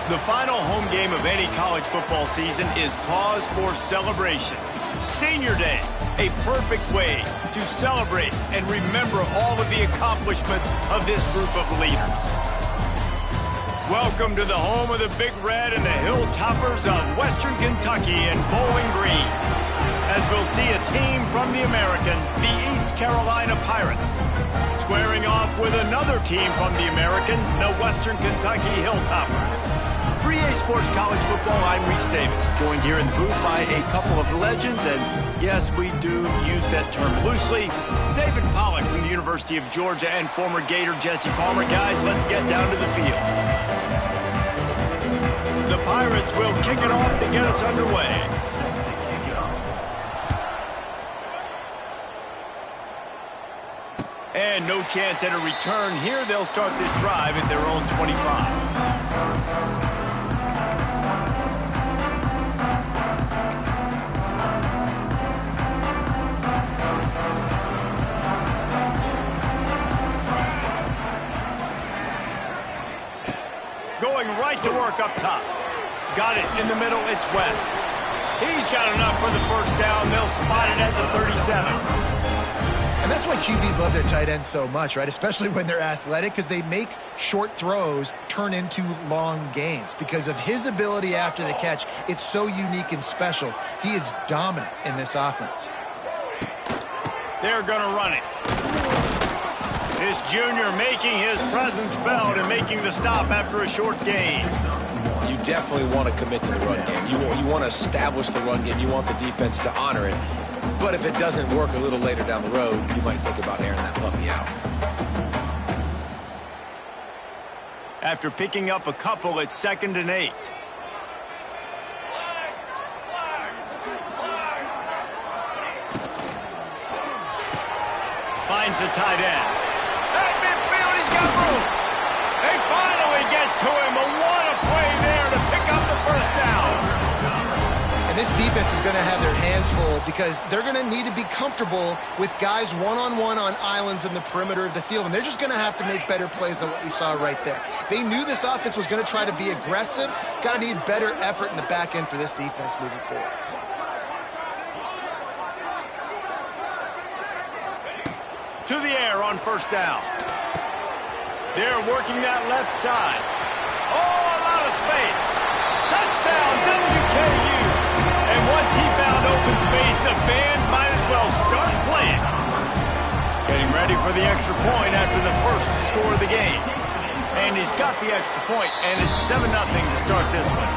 The final home game of any college football season is cause for celebration. Senior Day, a perfect way to celebrate and remember all of the accomplishments of this group of leaders. Welcome to the home of the Big Red and the Hilltoppers of Western Kentucky and Bowling Green, as we'll see a team from the American, the East Carolina Pirates, squaring off with another team from the American, the Western Kentucky Hilltoppers. For EA Sports College Football, I'm Reese Davis, joined here in the booth by a couple of legends, and yes, we do use that term loosely. David Pollack from the University of Georgia and former Gator Jesse Palmer. Guys, let's get down to the field. The Pirates will kick it off to get us underway. And no chance at a return here. They'll start this drive at their own 25. Going right to work up top. Got it in the middle, it's West. He's got enough for the first down. They'll spot it at the 37. And that's why QBs love their tight ends so much, right? Especially when they're athletic, because they make short throws turn into long gains. Because of his ability after the catch, it's so unique and special. He is dominant in this offense. They're going to run it. This junior making his presence felt and making the stop after a short gain. You definitely want to commit to the run game. You want to establish the run game. You want the defense to honor it. But if it doesn't work a little later down the road, you might think about airing that puppy out. After picking up a couple, it's 2nd and 8. Finds the tight end. At midfield, he's got room. They finally get to him. What a play there to pick up the first down. And this defense is going to have their hands full because they're going to need to be comfortable with guys one-on-one on islands in the perimeter of the field. And they're just going to have to make better plays than what we saw right there. They knew this offense was going to try to be aggressive. Got to need better effort in the back end for this defense moving forward. To the air on first down. They're working that left side. Oh, a lot of space. Touchdown, WKU. And once he found open space, the band might as well start playing. Getting ready for the extra point after the first score of the game. And he's got the extra point, and it's 7-0 to start this one.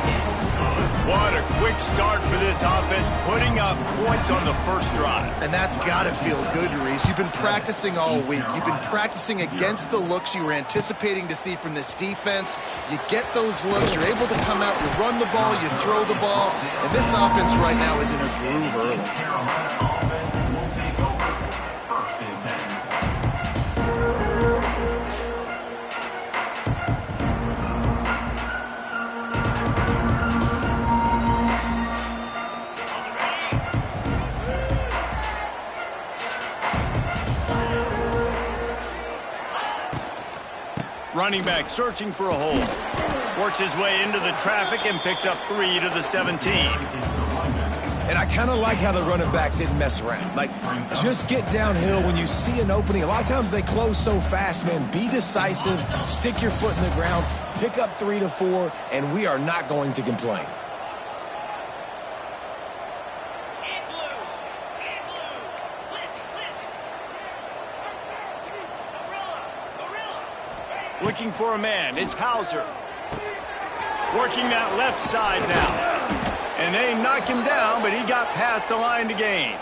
What a quick start for this offense, putting up points on the first drive. And that's got to feel good, Reese. You've been practicing all week. You've been practicing against the looks you were anticipating to see from this defense. You get those looks, you're able to come out, you run the ball, you throw the ball, and this offense right now is in a groove early. Running back searching for a hole. Works his way into the traffic and picks up 3 to the 17. And I kind of like how the running back didn't mess around. Like, just get downhill when you see an opening. A lot of times they close so fast, man. Be decisive, stick your foot in the ground, pick up 3 to 4, and we are not going to complain. Looking for a man, it's Hauser. Working that left side now. And they knock him down, but he got past the line to gain.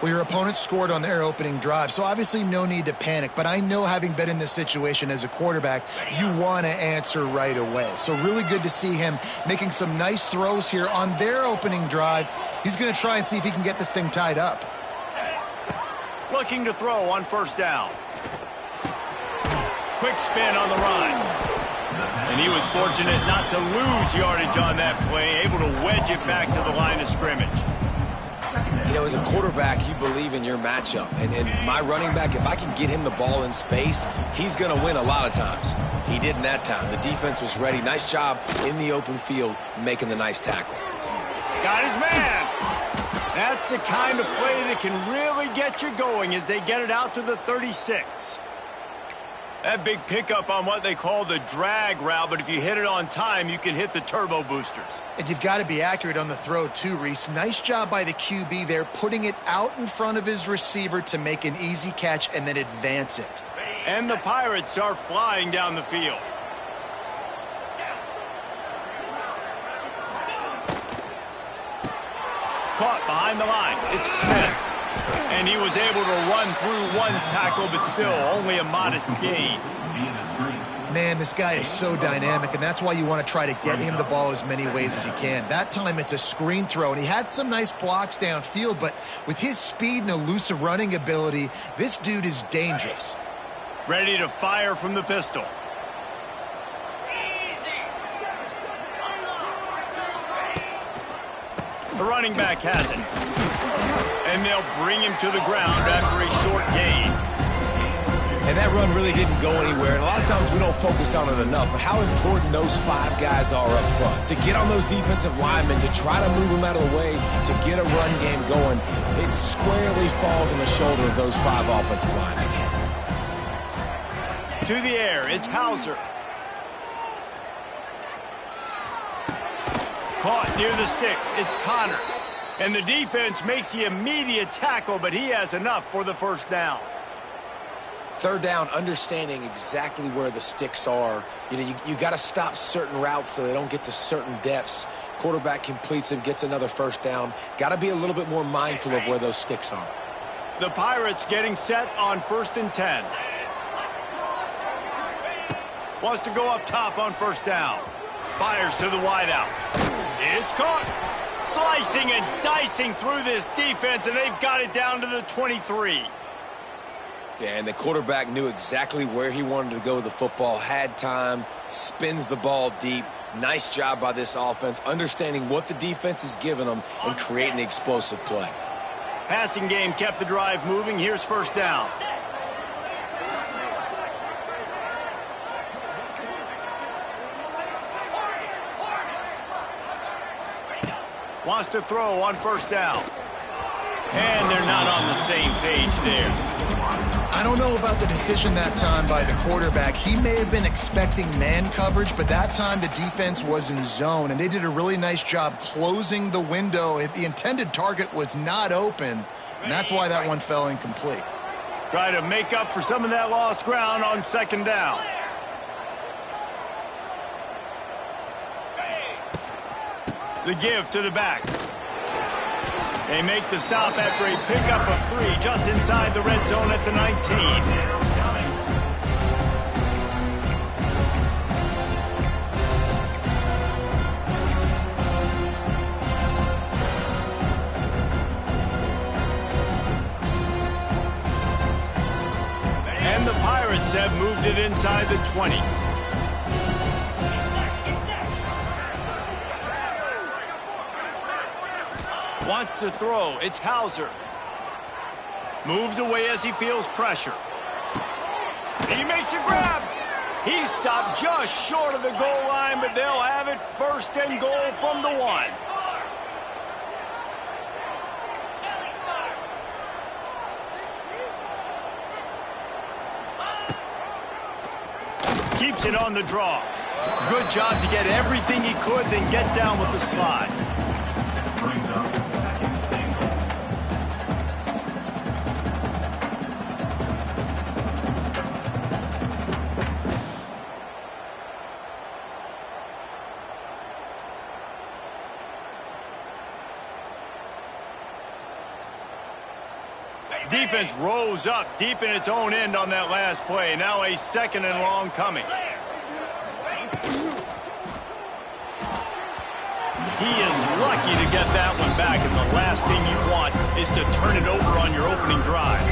Well, your opponent scored on their opening drive, so obviously no need to panic. But I know, having been in this situation as a quarterback, you want to answer right away. So really good to see him making some nice throws here on their opening drive. He's going to try and see if he can get this thing tied up. Looking to throw on first down. Quick spin on the run. And he was fortunate not to lose yardage on that play, able to wedge it back to the line of scrimmage. You know, as a quarterback, you believe in your matchup. And my running back, if I can get him the ball in space, he's going to win a lot of times. He did in that time. The defense was ready. Nice job in the open field making the nice tackle. Got his man. That's the kind of play that can really get you going as they get it out to the 36. That big pickup on what they call the drag route, but if you hit it on time, you can hit the turbo boosters. And you've got to be accurate on the throw too, Reese. Nice job by the QB there, putting it out in front of his receiver to make an easy catch and then advance it. And the Pirates are flying down the field. Caught behind the line. It's Smith. And he was able to run through one tackle, but still only a modest gain. Man, this guy is so dynamic, and that's why you want to try to get him the ball as many ways as you can. That time it's a screen throw, and he had some nice blocks downfield, but with his speed and elusive running ability, this dude is dangerous. Ready to fire from the pistol. The running back has it. And they'll bring him to the ground after a short gain. And that run really didn't go anywhere. And a lot of times we don't focus on it enough. But how important those 5 guys are up front. To get on those defensive linemen, to try to move them out of the way, to get a run game going, it squarely falls on the shoulder of those 5 offensive linemen. To the air, it's Hauser. Caught near the sticks, it's Connor. And the defense makes the immediate tackle, but he has enough for the first down. Third down, understanding exactly where the sticks are. You know, you got to stop certain routes so they don't get to certain depths. Quarterback completes them, gets another first down. Got to be a little bit more mindful of where those sticks are. The Pirates getting set on 1st and 10. Wants to go up top on first down. Fires to the wideout. It's caught. Slicing and dicing through this defense, and they've got it down to the 23. Yeah, and the quarterback knew exactly where he wanted to go with the football, had time, spins the ball deep. Nice job by this offense, understanding what the defense is giving them and creating the explosive play. Passing game kept the drive moving. Here's first down. Wants to throw on first down. And they're not on the same page there. I don't know about the decision that time by the quarterback. He may have been expecting man coverage, but that time the defense was in zone, and they did a really nice job closing the window. The intended target was not open, and that's why that one fell incomplete. Try to make up for some of that lost ground on second down. The give to the back. They make the stop after a pickup of 3 just inside the red zone at the 19. And the Pirates have moved it inside the 20. Wants to throw. It's Hauser. Moves away as he feels pressure. He makes a grab. He stopped just short of the goal line, but they'll have it 1st and goal from the 1. Keeps it on the draw. Good job to get everything he could, then get down with the slide. Defense rose up deep in its own end on that last play. Now a 2nd and long coming. He is lucky to get that one back, and the last thing you want is to turn it over on your opening drive.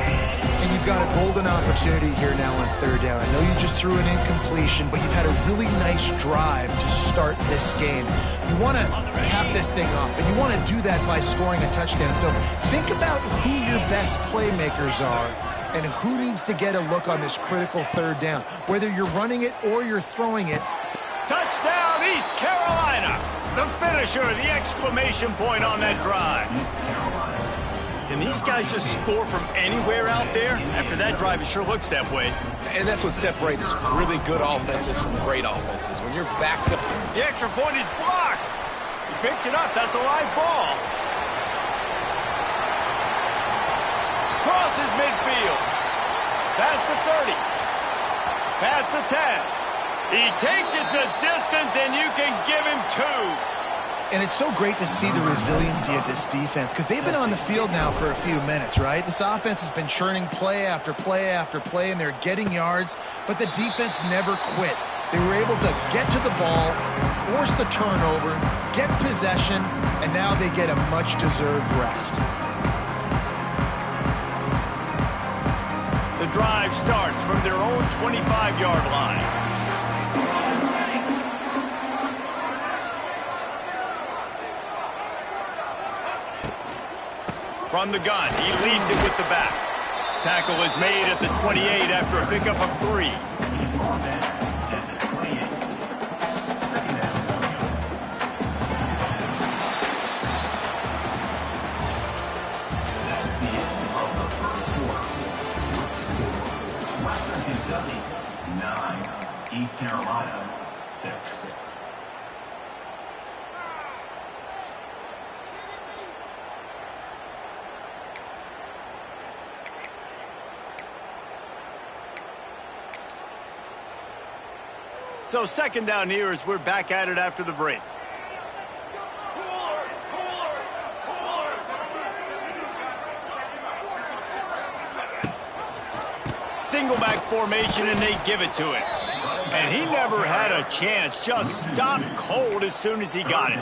And you've got a golden opportunity here now on third down. I know you just threw an incompletion, but you've had a really nice drive to start this game. You want to cap this thing off, and you want to do that by scoring a touchdown. So think about who your best playmakers are and who needs to get a look on this critical third down, whether you're running it or you're throwing it. Touchdown, East Carolina! The finisher, the exclamation point on that drive. Can these guys just score from anywhere out there? After that drive, it sure looks that way. And that's what separates really good offenses from great offenses. When you're back to... The extra point is blocked. He picks it up. That's a live ball. Crosses midfield. Pass to 30. Pass to 10. He takes it the distance, and you can give him 2. And it's so great to see the resiliency of this defense because they've been on the field now for a few minutes, right? This offense has been churning play after play after play, and they're getting yards, but the defense never quit. They were able to get to the ball, force the turnover, get possession, and now they get a much-deserved rest. The drive starts from their own 25-yard line. From the gun, he leaves it with the back. Tackle is made at the 28 after a pickup of 3. Western Kentucky, 9. East Carolina, 6. So second down here as we're back at it after the break. Single back formation, and they give it to him. And he never had a chance. Just stopped cold as soon as he got it.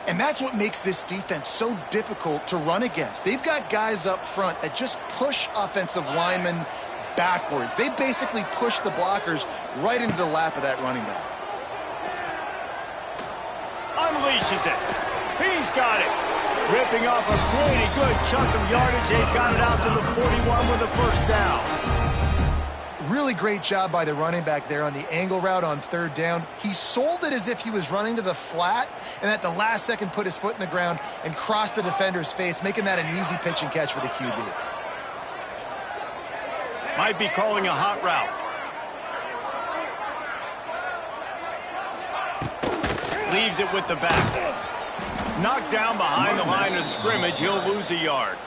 And that's what makes this defense so difficult to run against. They've got guys up front that just push offensive linemen backwards. They basically push the blockers right into the lap of that running back. Unleashes it. He's got it. Ripping off a pretty good chunk of yardage. They've got it out to the 41 with a first down. Really great job by the running back there on the angle route on third down. He sold it as if he was running to the flat, and at the last second put his foot in the ground and crossed the defender's face, making that an easy pitch and catch for the QB. Might be calling a hot route. Leaves it with the back. Knocked down behind the line of scrimmage. He'll lose a yard.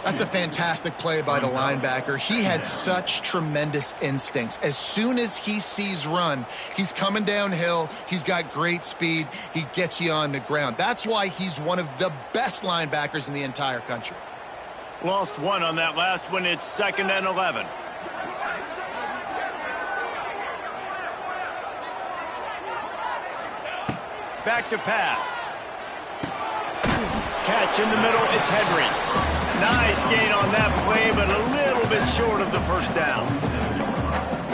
That's a fantastic play by the linebacker. He has such tremendous instincts. As soon as he sees run, he's coming downhill. He's got great speed. He gets you on the ground. That's why he's one of the best linebackers in the entire country. Lost one on that last one. It's 2nd and 11. Back to pass. Catch in the middle. It's Henry. Nice gain on that play, but a little bit short of the first down.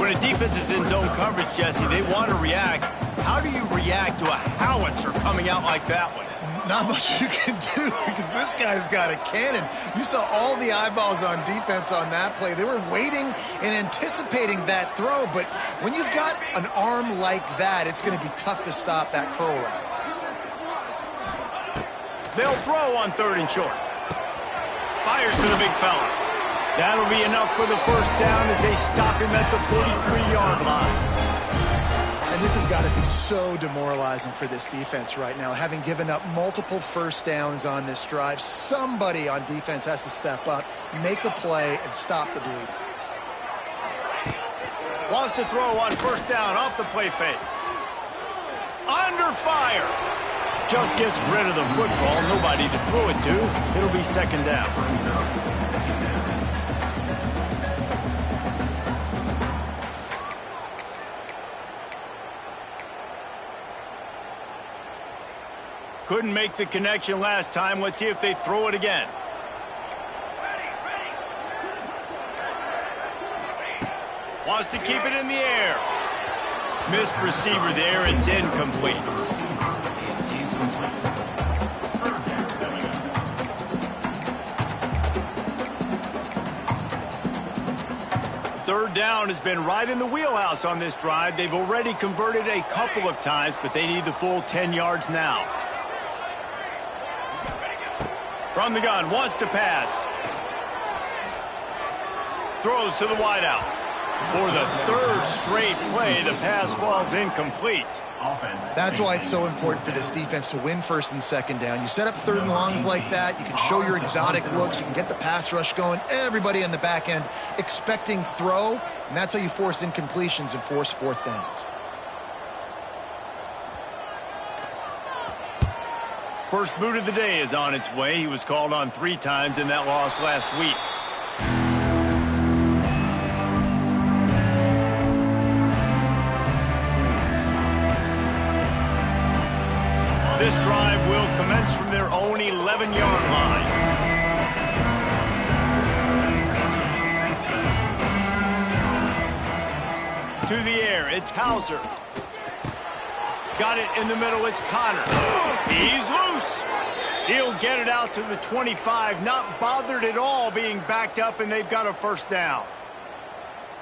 When a defense is in zone coverage, Jesse, they want to react. How do you react to a howitzer coming out like that one? Not much you can do because this guy's got a cannon. You saw all the eyeballs on defense on that play. They were waiting and anticipating that throw, but when you've got an arm like that, it's going to be tough to stop that curl route. They'll throw on 3rd and short. Fires to the big fella. That'll be enough for the first down as they stop him at the 43-yard line. And this has got to be so demoralizing for this defense right now. Having given up multiple first downs on this drive, somebody on defense has to step up, make a play, and stop the bleed. Wants to throw on first down off the play fake. Under fire. Just gets rid of the football. Nobody to throw it to. It'll be 2nd down. Couldn't make the connection last time. Let's see if they throw it again. Wants to keep it in the air. Missed receiver there. It's incomplete. Third down has been right in the wheelhouse on this drive. They've already converted a couple of times, but they need the full 10 yards now. From the gun, wants to pass. Throws to the wideout. For the third straight play, the pass falls incomplete. That's why it's so important for this defense to win first and second down. You set up third and longs like that, you can show your exotic looks, you can get the pass rush going, everybody on the back end expecting throw, and that's how you force incompletions and force fourth downs. First boot of the day is on its way. He was called on 3 times in that loss last week. This drive will commence from their own 11-yard line. To the air, it's Hauser. Got it in the middle, it's Connor. He's loose. He'll get it out to the 25, not bothered at all being backed up, and they've got a first down.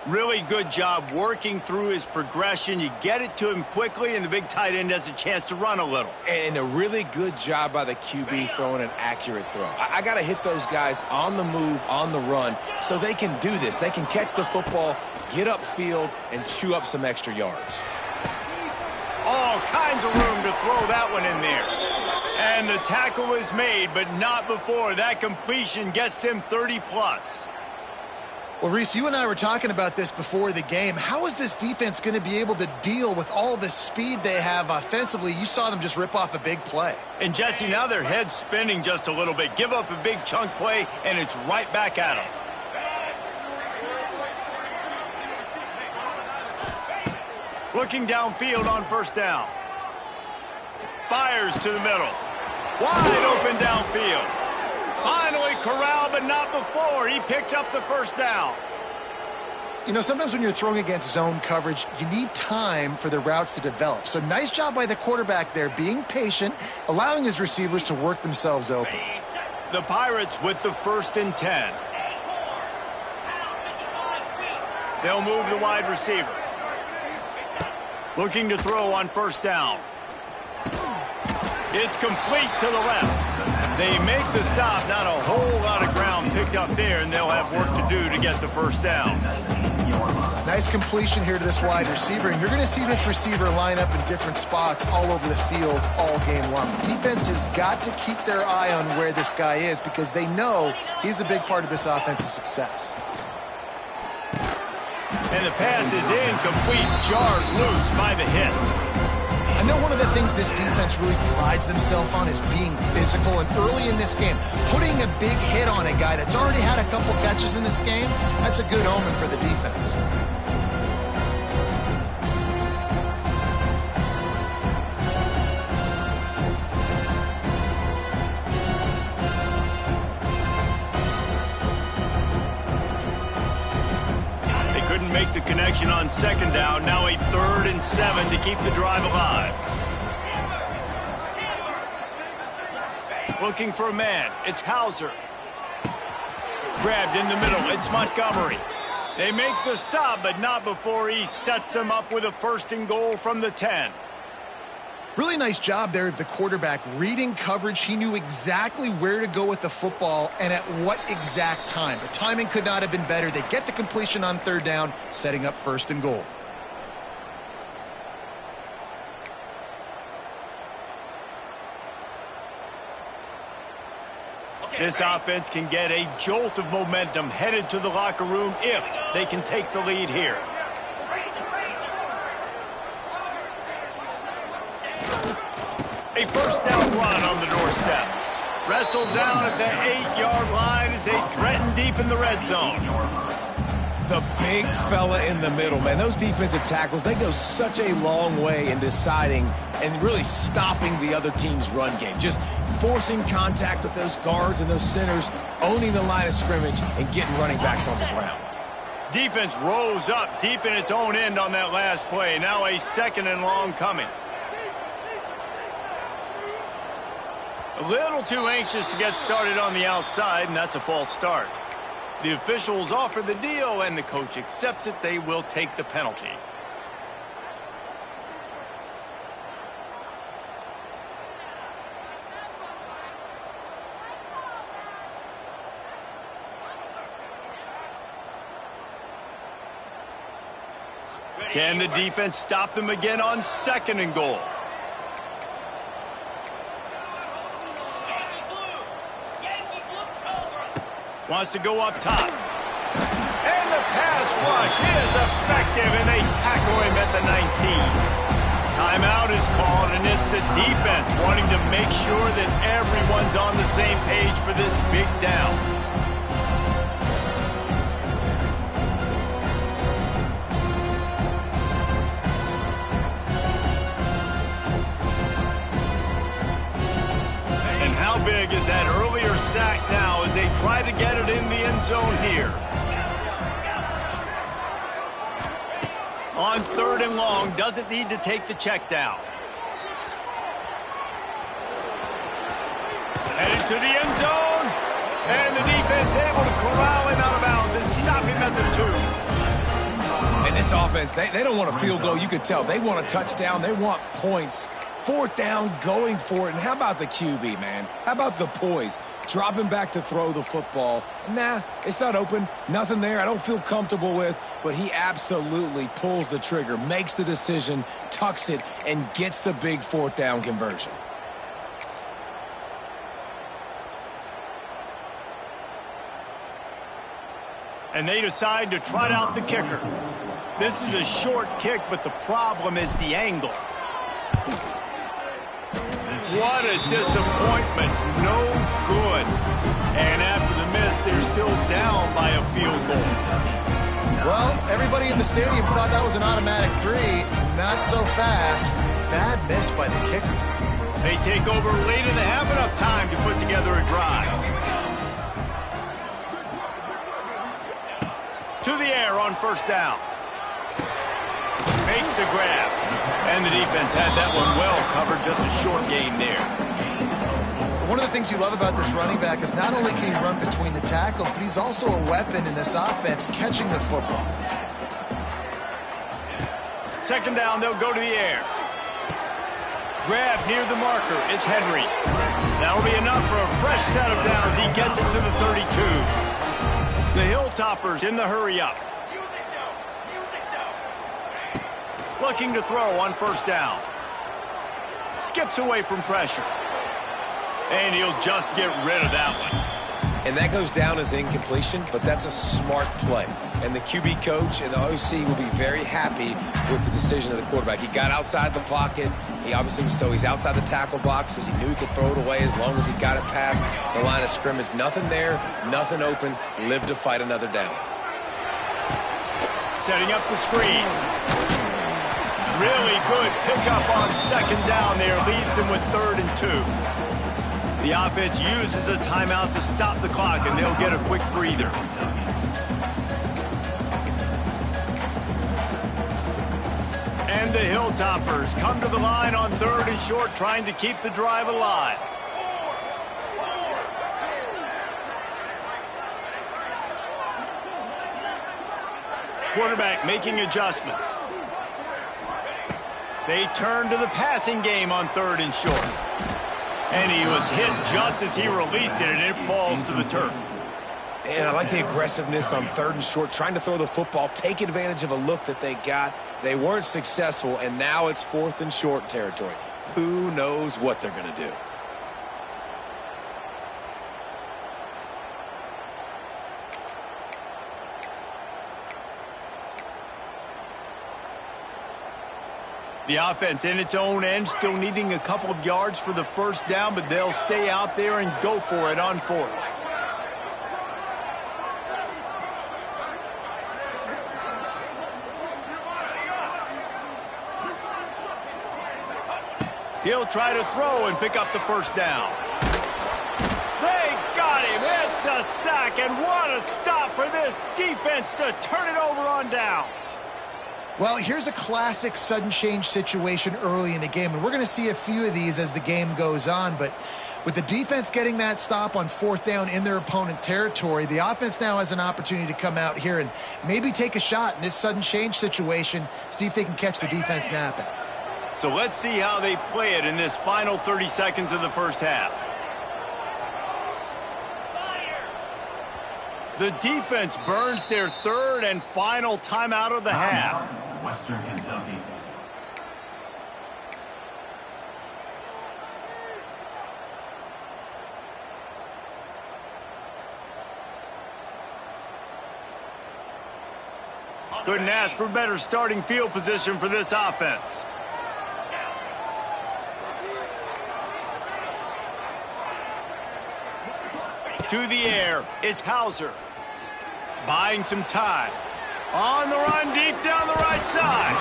Really good job working through his progression. You get it to him quickly, and the big tight end has a chance to run a little. And a really good job by the QB throwing an accurate throw. I got to hit those guys on the move, on the run, so they can do this. They can catch the football, get upfield, and chew up some extra yards. All kinds of room to throw that one in there. And the tackle is made, but not before. That completion gets them 30+. Well, Reese, you and I were talking about this before the game. How is this defense going to be able to deal with all the speed they have offensively? You saw them just rip off a big play. And, Jesse, now their head's spinning just a little bit. Give up a big chunk play, and it's right back at them. Looking downfield on first down. Fires to the middle. Wide open downfield. Finally corralled, but not before. He picked up the first down. You know, sometimes when you're throwing against zone coverage, you need time for the routes to develop. So nice job by the quarterback there, being patient, allowing his receivers to work themselves open. The Pirates with the 1st and 10. They'll move the wide receiver. Looking to throw on first down. It's complete to the left. They make the stop. Not a whole lot of ground picked up there, and they'll have work to do to get the first down. Nice completion here to this wide receiver, and you're going to see this receiver line up in different spots all over the field all game long. Defense has got to keep their eye on where this guy is because they know he's a big part of this offense's success. And the pass is incomplete, jarred loose by the hit. I know one of the things this defense really prides themselves on is being physical, and early in this game, putting a big hit on a guy that's already had a couple catches in this game, that's a good omen for the defense. Make the connection on second down. Now a 3rd and 7 to keep the drive alive. Looking for a man. It's Hauser. Grabbed in the middle. It's Montgomery. They make the stop, but not before he sets them up with a 1st and goal from the 10. Really nice job there of the quarterback reading coverage. He knew exactly where to go with the football and at what exact time. The timing could not have been better. They get the completion on 3rd down, setting up 1st and goal. This offense can get a jolt of momentum headed to the locker room if they can take the lead here. A first down run on the doorstep. Wrestled down at the 8-yard line as they threaten deep in the red zone. The big fella in the middle, man. Those defensive tackles, they go such a long way in deciding and really stopping the other team's run game. Just forcing contact with those guards and those centers, owning the line of scrimmage, and getting running backs on the ground. Defense rose up deep in its own end on that last play. Now a 2nd and long coming. A little too anxious to get started on the outside, and that's a false start. The officials offer the deal, and the coach accepts it. They will take the penalty. Can the defense stop them again on 2nd and goal? Wants to go up top. And the pass rush is effective, and they tackle him at the 19. Timeout is called, and it's the defense wanting to make sure that everyone's on the same page for this big down. How big is that earlier sack now as they try to get it in the end zone here? On 3rd and long, doesn't need to take the check down. Headed to the end zone, and the defense able to corral him out of bounds and stop him at the 2. And this offense, they don't want a field goal. You can tell they want a touchdown. They want points. 4th down, going for it. And how about the QB, man? How about the poise? Dropping back to throw the football. Nah, it's not open. Nothing there I don't feel comfortable with. But he absolutely pulls the trigger, makes the decision, tucks it, and gets the big 4th down conversion. And they decide to trot out the kicker. This is a short kick, but the problem is the angle. What a disappointment. No good. And after the miss, they're still down by a field goal. Well, everybody in the stadium thought that was an automatic 3. Not so fast. Bad miss by the kicker. They take over late in the half, enough time to put together a drive. To the air on 1st down. Makes the grab. And the defense had that one well covered, just a short gain there. One of the things you love about this running back is not only can he run between the tackles, but he's also a weapon in this offense, catching the football. 2nd down, they'll go to the air. Grab near the marker. It's Henry. That'll be enough for a fresh set of downs. He gets it to the 32. The Hilltoppers in the hurry-up. Looking to throw on 1st down. Skips away from pressure. And he'll just get rid of that one. And that goes down as incompletion, but that's a smart play. And the QB coach and the OC will be very happy with the decision of the quarterback. He got outside the pocket. He obviously was he's outside the tackle boxes. He knew he could throw it away as long as he got it past the line of scrimmage. Nothing there, nothing open. Live to fight another down. Setting up the screen. Really good pickup on 2nd down there. Leaves them with 3rd and 2. The offense uses a timeout to stop the clock, and they'll get a quick breather. And the Hilltoppers come to the line on 3rd and short, trying to keep the drive alive. Quarterback making adjustments. They turn to the passing game on 3rd and short. And he was hit just as he released it, and it falls to the turf. And I like the aggressiveness on 3rd and short, trying to throw the football, take advantage of a look that they got. They weren't successful, and now it's 4th and short territory. Who knows what they're going to do? The offense in its own end, still needing a couple of yards for the 1st down, but they'll stay out there and go for it on 4th. He'll try to throw and pick up the 1st down. They got him. It's breaks a sack, and what a stop for this defense to turn it over on downs. Well, here's a classic sudden change situation early in the game, and we're going to see a few of these as the game goes on, but with the defense getting that stop on 4th down in their opponent territory, the offense now has an opportunity to come out here and maybe take a shot in this sudden change situation, see if they can catch the defense napping. So let's see how they play it in this final 30 seconds of the first half. The defense burns their 3rd and final timeout of the half. Western Kentucky. Couldn't ask for better starting field position for this offense. To the air, it's Hauser. Buying some time. On the run, deep down the right side.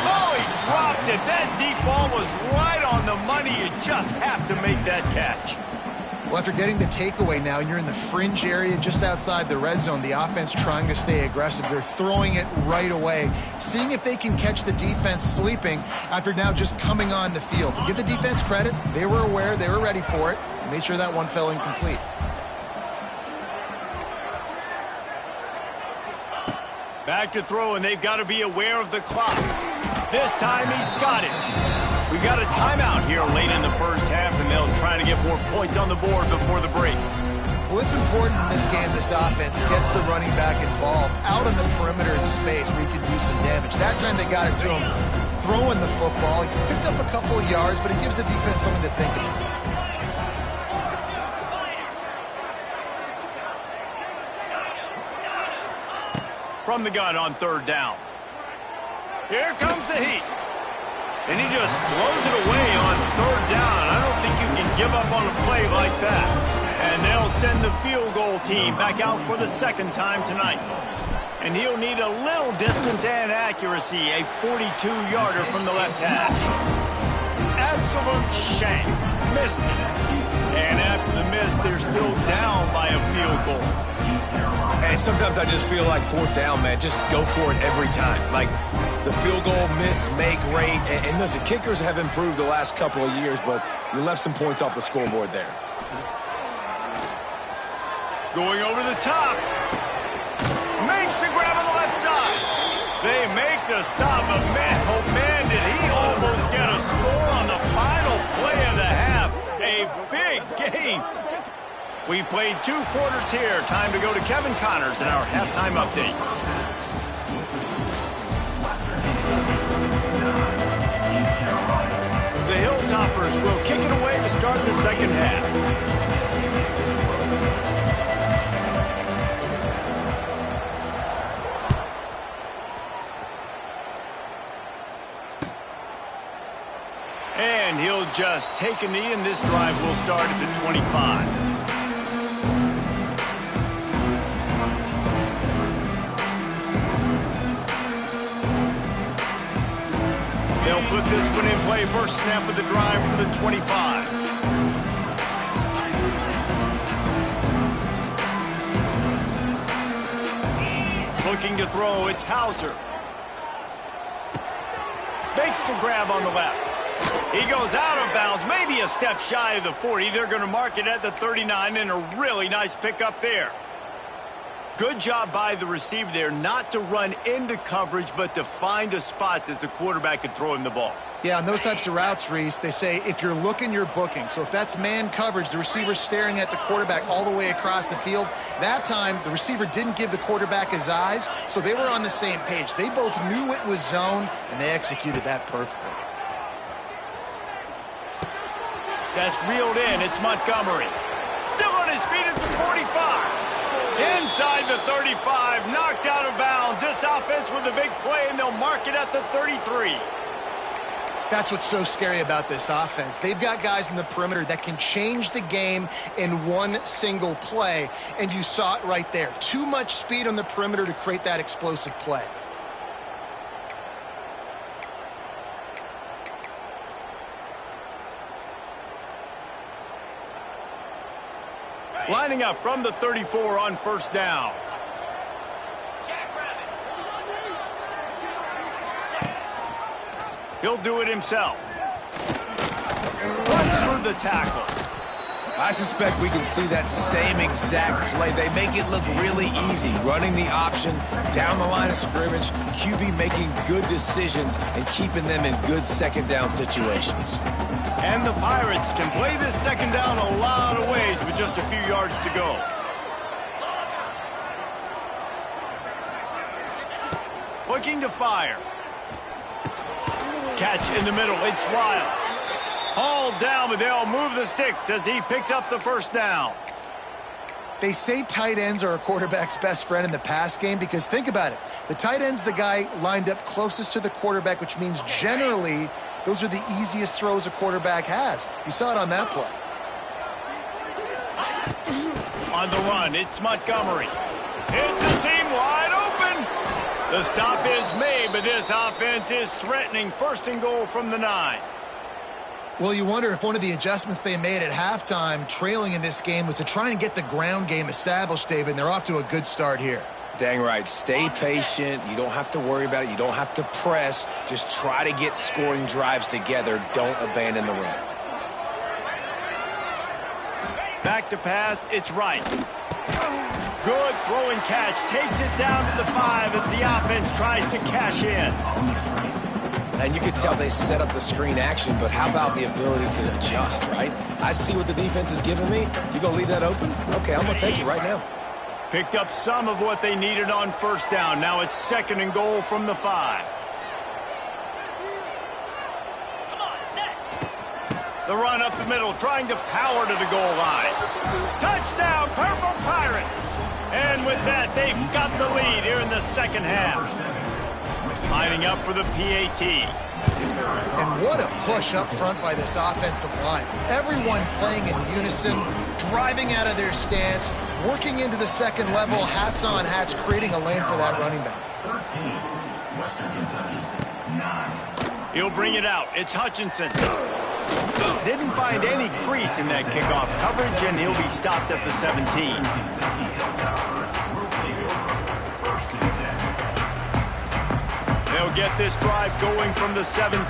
Oh, he dropped it. That deep ball was right on the money. You just have to make that catch. Well, after getting the takeaway now, and you're in the fringe area just outside the red zone, the offense trying to stay aggressive. They're throwing it right away, seeing if they can catch the defense sleeping after now just coming on the field. Give the defense credit. They were aware. They were ready for it. Made sure that one fell incomplete. Back to throw, and they've got to be aware of the clock. This time he's got it. We got a timeout here late in the first half, and they'll try to get more points on the board before the break. Well, it's important in this game this offense gets the running back involved out on the perimeter in space where he can do some damage. That time they got it to him throwing the football. He picked up a couple of yards, but it gives the defense something to think about. From the gun on 3rd down. Here comes the heat. And he just throws it away on 3rd down. I don't think you can give up on a play like that. And they'll send the field goal team back out for the 2nd time tonight. And he'll need a little distance and accuracy, a 42-yarder from the left hash. Absolute shank. Missed it. And after the miss, they're still down by a field goal. And sometimes I just feel like 4th down, man, just go for it every time. Like the field goal miss, make rate. And listen, kickers have improved the last couple of years, but you left some points off the scoreboard there. Going over the top. Makes the grab on the left side. They make the stop, but man, oh man, did he almost get a score on the final play of the half. A big game. We've played 2 quarters here. Time to go to Kevin Connors in our halftime update. The Hilltoppers will kick it away to start the 2nd half. And he'll just take a knee, and this drive will start at the 25. They'll put this one in play. First snap of the drive from the 25. Looking to throw, it's Hauser. Makes the grab on the left. He goes out of bounds, maybe a step shy of the 40. They're going to mark it at the 39, and a really nice pickup there. Good job by the receiver there, not to run into coverage, but to find a spot that the quarterback could throw him the ball. Yeah, on those types of routes, Reese, they say if you're looking, you're booking. So if that's man coverage, the receiver's staring at the quarterback all the way across the field. That time, the receiver didn't give the quarterback his eyes, so they were on the same page. They both knew it was zone, and they executed that perfectly. That's reeled in. It's Montgomery. Still on his feet at the 45. Inside the 35, knocked out of bounds. This offense with a big play, and they'll mark it at the 33. That's what's so scary about this offense. They've got guys in the perimeter that can change the game in one single play, and you saw it right there. Too much speed on the perimeter to create that explosive play. Lining up from the 34 on first down. He'll do it himself. Runs through the tackle. I suspect we can see that same exact play. They make it look really easy, running the option down the line of scrimmage, QB making good decisions and keeping them in good second down situations. And the Pirates can play this second down a lot of ways with just a few yards to go. Looking to fire. Catch in the middle. It's Wiles. Hauled down, but they'll move the sticks as he picks up the first down. They say tight ends are a quarterback's best friend in the pass game because think about it. The tight end's the guy lined up closest to the quarterback, which means generally those are the easiest throws a quarterback has. You saw it on that play. On the run, it's Montgomery. It's a seam wide open. The stop is made, but this offense is threatening first and goal from the 9. Well, you wonder if one of the adjustments they made at halftime, trailing in this game, was to try and get the ground game established, David, and they're off to a good start here. Dang right. Stay patient. You don't have to worry about it. You don't have to press. Just try to get scoring drives together. Don't abandon the run. Back to pass. It's right. Good throwing catch. Takes it down to the 5 as the offense tries to cash in. And you can tell they set up the screen action, but how about the ability to adjust, right? I see what the defense is giving me. You gonna leave that open? Okay, I'm gonna take it right now. Picked up some of what they needed on first down. Now it's second and goal from the 5. The run up the middle, trying to power to the goal line. Touchdown, Purple Pirates! And with that, they've got the lead here in the second half. Lining up for the PAT. And what a push up front by this offensive line. Everyone playing in unison, driving out of their stance, working into the second level, hats on hats, creating a lane for that running back. 13, Western Kentucky, 9. He'll bring it out. It's Hutchinson. Didn't find any crease in that kickoff coverage, and he'll be stopped at the 17. They'll get this drive going from the 17.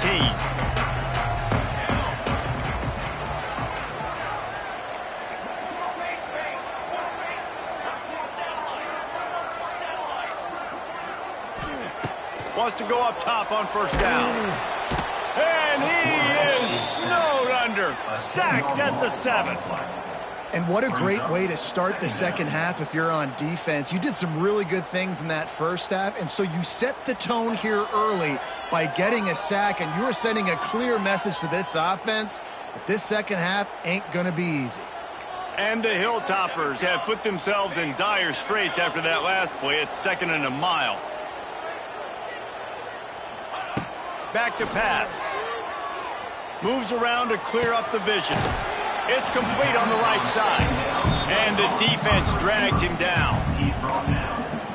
Wants to go up top on first down. And he is snowed under. Sacked at the 7. And what a great way to start the second half if you're on defense. You did some really good things in that first half, and so you set the tone here early by getting a sack, and you are sending a clear message to this offense that this second half ain't going to be easy. And the Hilltoppers have put themselves in dire straits after that last play. It's second and a mile. Back to pass. Moves around to clear up the vision. It's complete on the right side. And the defense drags him down.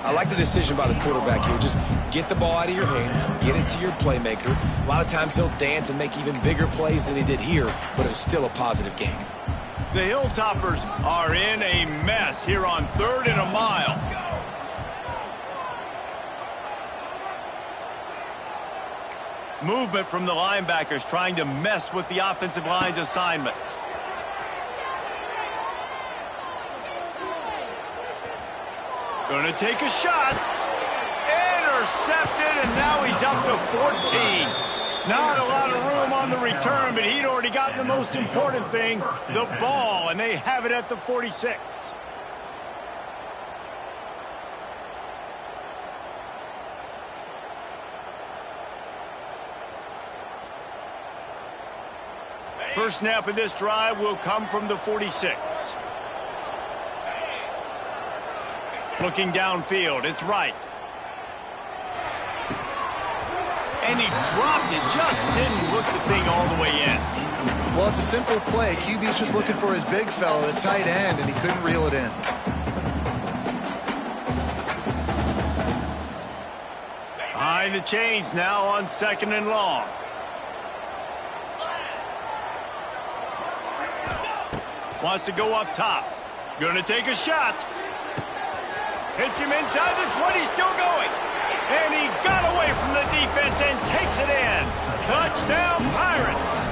I like the decision by the quarterback here. Just get the ball out of your hands, get it to your playmaker. A lot of times he'll dance and make even bigger plays than he did here, but it was still a positive game. The Hilltoppers are in a mess here on third and a mile. Movement from the linebackers trying to mess with the offensive line's assignments. Gonna take a shot. Intercepted, and now he's up to 14. Not a lot of room on the return, but he'd already gotten the most important thing, the ball, and they have it at the 46. First snap of this drive will come from the 46. Looking downfield, it's right. And he dropped it, just didn't look the thing all the way in. Well, it's a simple play. QB's just looking for his big fella, the tight end, and he couldn't reel it in. Behind the chains now on second and long. Wants to go up top. Gonna take a shot. Hits him inside the 20, still going. And he got away from the defense and takes it in. Touchdown, Pirates.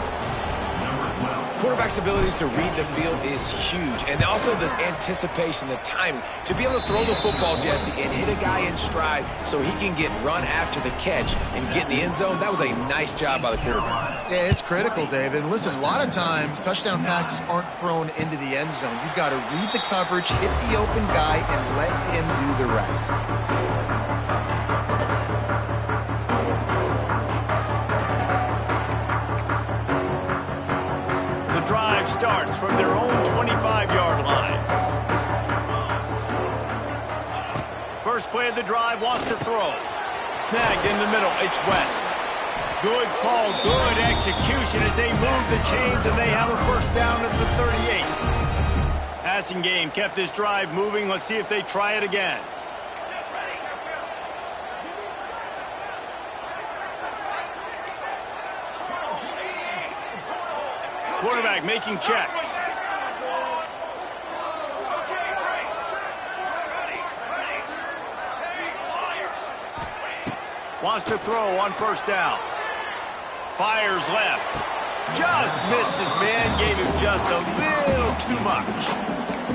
Quarterback's abilities to read the field is huge, and also the anticipation, the timing. To be able to throw the football, Jesse, and hit a guy in stride so he can get run after the catch and get in the end zone, that was a nice job by the quarterback. Yeah, it's critical, David. And listen, a lot of times touchdown passes aren't thrown into the end zone. You've got to read the coverage, hit the open guy, and let him do the rest. Drive starts from their own 25-yard line. First play of the drive, wants to throw. Snagged in the middle, it's West. Good call, good execution as they move the chains and they have a first down at the 38. Passing game kept this drive moving. Let's see if they try it again. Quarterback making checks. Wants to throw on first down. Fires left. Just missed his man. Gave him just a little too much.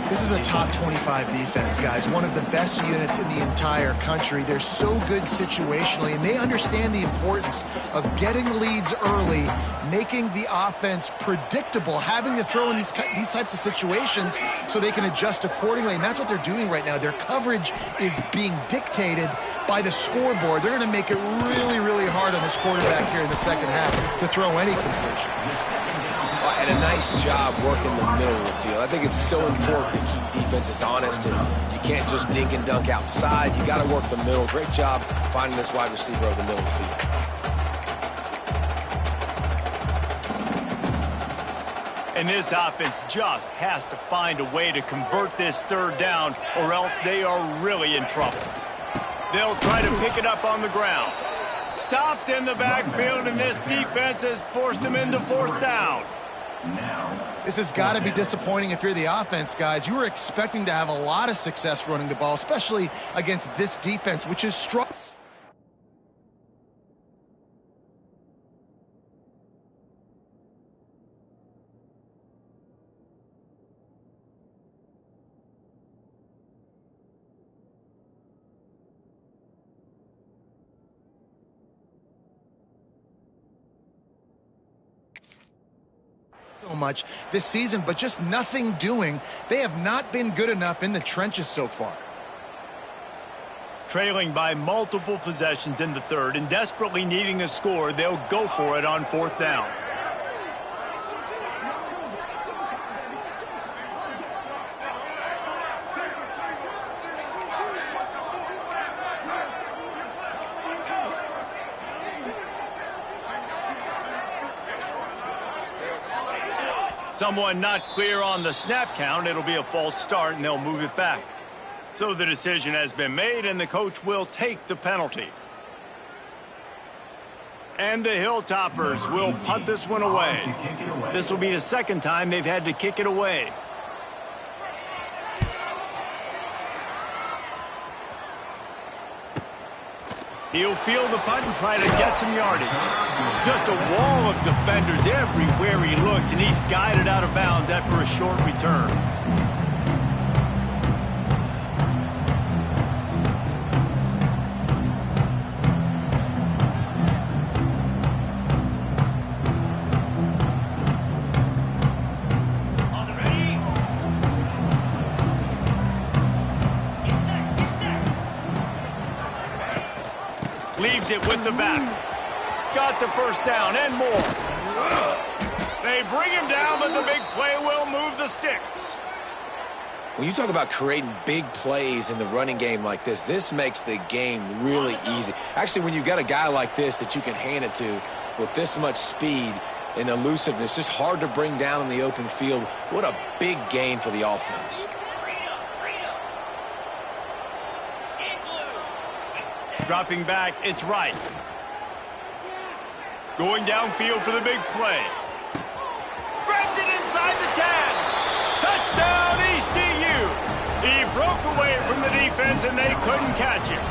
This is a top 25 defense, guys. One of the best units in the entire country. They're so good situationally, and they understand the importance of getting leads early, making the offense predictable, having to throw in these types of situations so they can adjust accordingly. And that's what they're doing right now. Their coverage is being dictated by the scoreboard. They're going to make it really, really hard on this quarterback here in the second half to throw any completions. And a nice job working the middle of the field. I think it's so important to keep defenses honest, and you can't just dink and dunk outside. You got to work the middle. Great job finding this wide receiver over the middle of the field. And this offense just has to find a way to convert this third down, or else they are really in trouble. They'll try to pick it up on the ground. Stopped in the backfield, and this defense has forced him into fourth down. This has got to be disappointing if you're the offense, guys. You were expecting to have a lot of success running the ball, especially against this defense, which is strong. So much this season, but just nothing doing. They have not been good enough in the trenches so far. Trailing by multiple possessions in the third and desperately needing a score, they'll go for it on fourth down. Someone not clear on the snap count. It'll be a false start, and they'll move it back. So the decision has been made, and the coach will take the penalty. And the Hilltoppers will punt this one away. This will be the second time they've had to kick it away. He'll field the punt and try to get some yardage. Just a wall of defenders everywhere he looks, and he's guided out of bounds after a short return. Leaves it with the back. Got the first down and more. They bring him down, but the big play will move the sticks. When you talk about creating big plays in the running game like this makes the game really easy. Actually, when you've got a guy like this that you can hand it to with this much speed and elusiveness, just hard to bring down in the open field. What a big gain for the offense. Dropping back, it's right. Going downfield for the big play. Grabs it inside the 10. Touchdown, ECU. He broke away from the defense, and they couldn't catch him.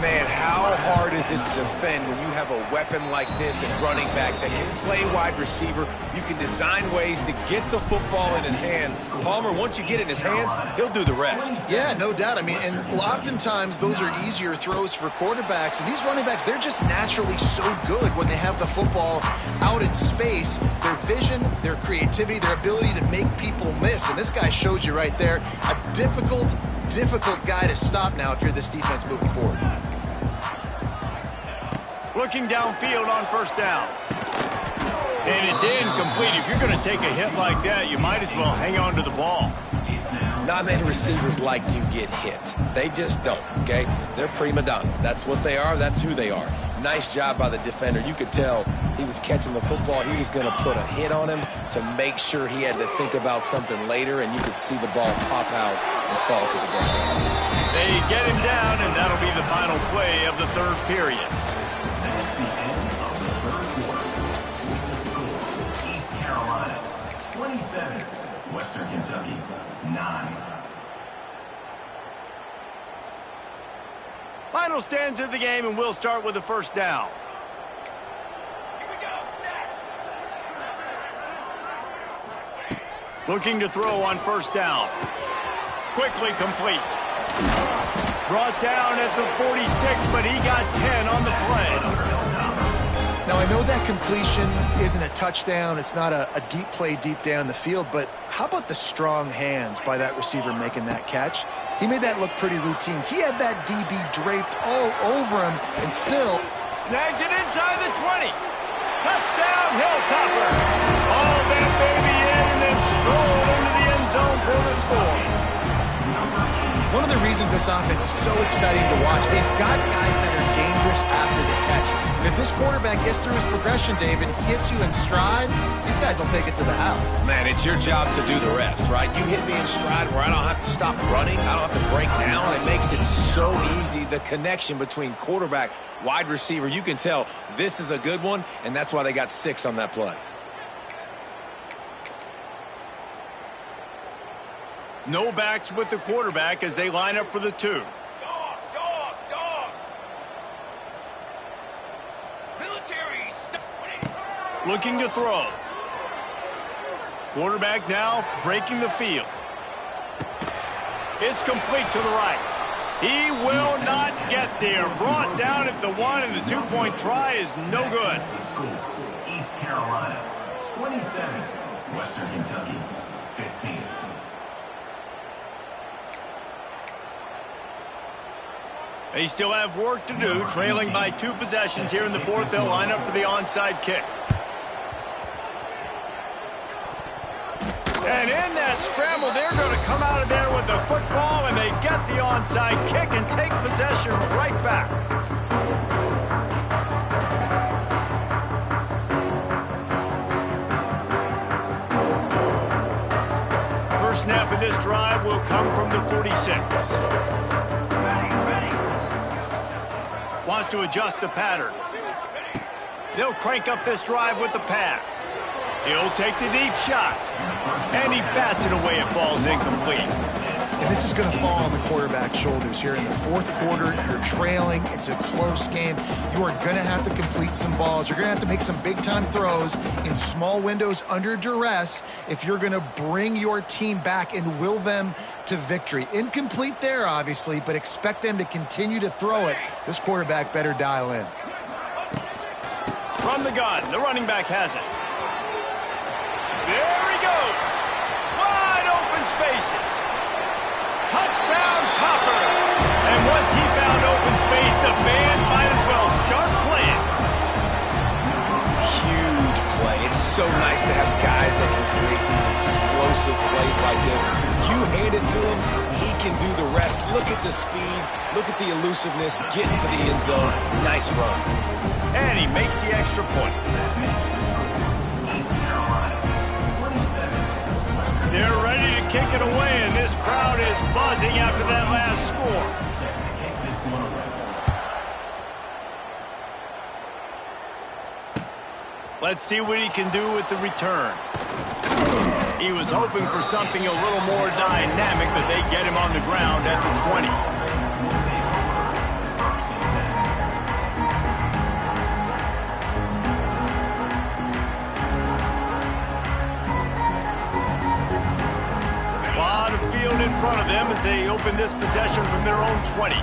Man, how hard is it to defend when you have a weapon like this at running back that can play wide receiver? You can design ways to get the football in his hand. Palmer, once you get it in his hands, he'll do the rest. Yeah, no doubt. I mean, and oftentimes those are easier throws for quarterbacks. And these running backs, they're just naturally so good when they have the football out in space. Their vision, their creativity, their ability to make people miss. And this guy showed you right there, a difficult guy to stop now if you're this defense moving forward. Looking downfield on first down. And it's incomplete. If you're going to take a hit like that, you might as well hang on to the ball. Not many receivers like to get hit. They just don't, okay? They're prima donnas. That's what they are. That's who they are. Nice job by the defender. You could tell he was catching the football. He was going to put a hit on him to make sure he had to think about something later, and you could see the ball pop out and fall to the ground. They get him down, and that'll be the final play of the third period. That's the end of the third quarter. With the score, East Carolina 27, Western Kentucky 9. Final stands of the game, and we'll start with the first down. Looking to throw on first down. Quickly complete. Brought down at the 46, but he got 10 on the play. Now, I know that completion isn't a touchdown. It's not a deep play deep down the field, but how about the strong hands by that receiver making that catch? He made that look pretty routine. He had that DB draped all over him, and still snags it inside the 20. Touchdown, Hilltopper. All that baby in and then strolled into the end zone for the score. One of the reasons this offense is so exciting to watch, they've got guys that are dangerous after the catch. And if this quarterback gets through his progression, David, hits you in stride, these guys will take it to the house. Man, it's your job to do the rest, right? You hit me in stride where I don't have to stop running. I don't have to break down. It makes it so easy, the connection between quarterback, wide receiver. You can tell this is a good one, and that's why they got 6 on that play. No backs with the quarterback as they line up for the 2. Looking to throw. Quarterback now breaking the field. It's complete to the right. He will not get there. Brought down at the 1, and the 2-point try is no good. East Carolina 27, Western Kentucky 15. They still have work to do, trailing by 2 possessions here in the 4th. They'll line up for the onside kick. And in that scramble, they're going to come out of there with the football, and they get the onside kick and take possession right back. First snap of this drive will come from the 46. Wants to adjust the pattern. They'll crank up this drive with the pass. He'll take the deep shot. And he bats it away. It falls incomplete. And this is going to fall on the quarterback's shoulders here. In the 4th quarter, you're trailing. It's a close game. You are going to have to complete some balls. You're going to have to make some big-time throws in small windows under duress if you're going to bring your team back and will them to victory. Incomplete there, obviously, but expect them to continue to throw it. This quarterback better dial in. From the gun, the running back has it. There he goes. Wide open spaces. Touchdown, Topper. And once he found open space, the band might as well start playing. Huge play. It's so nice to have guys that can create these explosive plays like this. You hand it to him, he can do the rest. Look at the speed. Look at the elusiveness. Get into the end zone. Nice run. And he makes the extra point. They're ready to kick it away, and this crowd is buzzing after that last score. Let's see what he can do with the return. He was hoping for something a little more dynamic, but they get him on the ground at the 20. A lot of field in front of them as they open this possession from their own 20.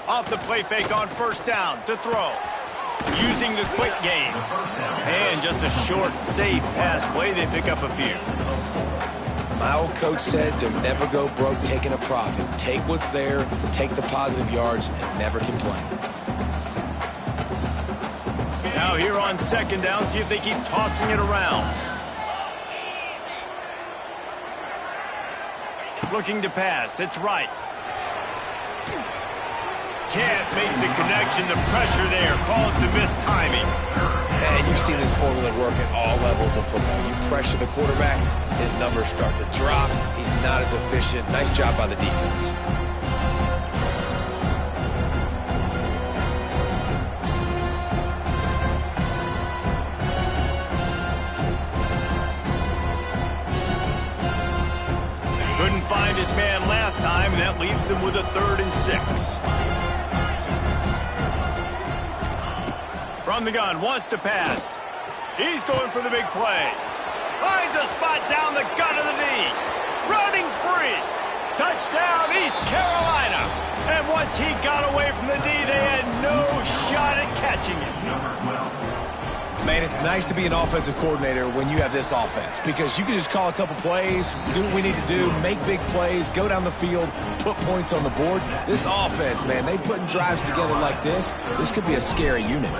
Off the play fake on first down to throw. Using the quick game. And just a short, safe pass play. They pick up a few. My old coach said to never go broke taking a profit. Take what's there, take the positive yards, and never complain. Now here on second down, see if they keep tossing it around. Looking to pass. It's right. Can't make the connection. The pressure there caused the missed timing. And you've seen this formula work at all levels of football. You pressure the quarterback, his numbers start to drop. He's not as efficient. Nice job by the defense. Couldn't find his man last time, and that leaves him with a 3rd and 6. From the gun, wants to pass. He's going for the big play. Finds a spot down the gut of the knee. Running free. Touchdown, East Carolina. And once he got away from the knee, they had no shot at catching him. Man, it's nice to be an offensive coordinator when you have this offense because you can just call a couple plays, do what we need to do, make big plays, go down the field, put points on the board. This offense, man, they putting drives together like this. This could be a scary unit.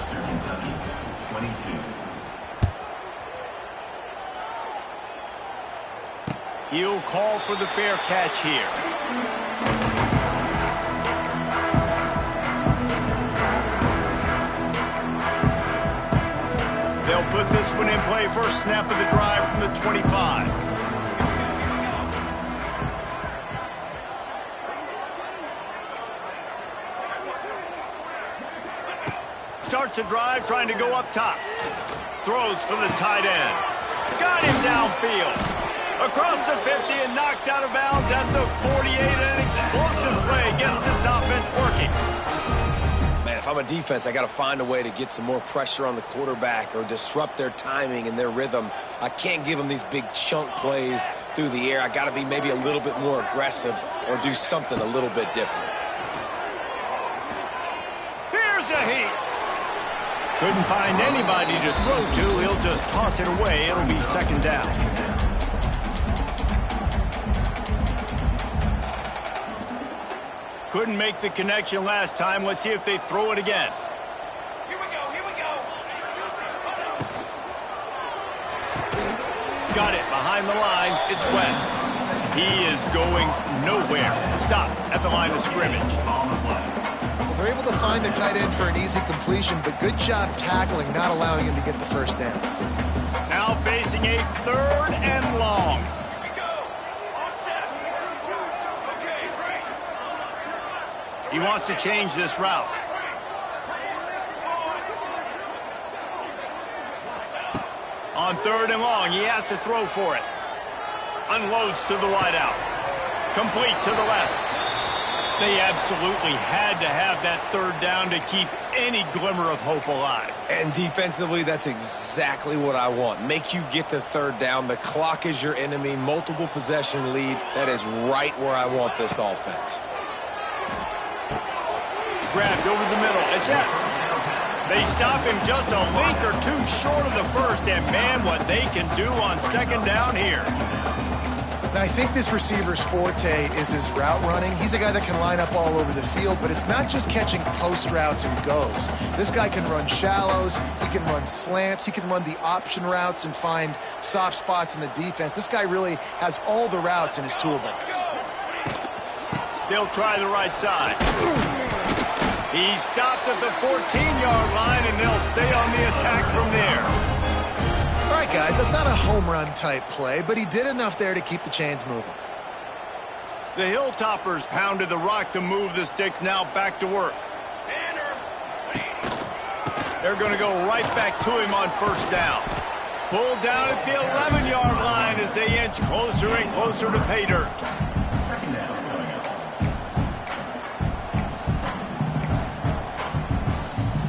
He'll call for the fair catch here. They'll put this one in play. First snap of the drive from the 25. Starts a drive trying to go up top. Throws for the tight end. Got him downfield. Across the 50 and knocked out of bounds at the 48. An explosive play gets this offense working. Man, if I'm a defense, I got to find a way to get some more pressure on the quarterback or disrupt their timing and their rhythm. I can't give them these big chunk plays through the air. I got to be maybe a little bit more aggressive or do something a little bit different. Here's a heat. Couldn't find anybody to throw to. He'll just toss it away. It'll be second down. Couldn't make the connection last time. Let's see if they throw it again. Here we go, here we go. Got it behind the line. It's West. He is going nowhere. Stop at the line of scrimmage. Well, they're able to find the tight end for an easy completion, but good job tackling, not allowing him to get the first down. Now facing a 3rd and long. He wants to change this route. On 3rd and long, he has to throw for it. Unloads to the wideout. Complete to the left. They absolutely had to have that 3rd down to keep any glimmer of hope alive. And defensively, that's exactly what I want. Make you get the 3rd down. The clock is your enemy. Multiple possession lead. That is right where I want this offense. Grabbed over the middle. It's Epps. They stop him just a link or two short of the first, and man, what they can do on second down here. Now, I think this receiver's forte is his route running. He's a guy that can line up all over the field, but it's not just catching post routes and goes. This guy can run shallows, he can run slants, he can run the option routes and find soft spots in the defense. This guy really has all the routes in his toolbox. They'll try the right side. He stopped at the 14-yard line, and they'll stay on the attack from there. All right, guys, that's not a home run type play, but he did enough there to keep the chains moving. The Hilltoppers pounded the rock to move the sticks, now back to work. They're going to go right back to him on first down. Pulled down at the 11-yard line as they inch closer and closer to pay dirt. Second down coming up.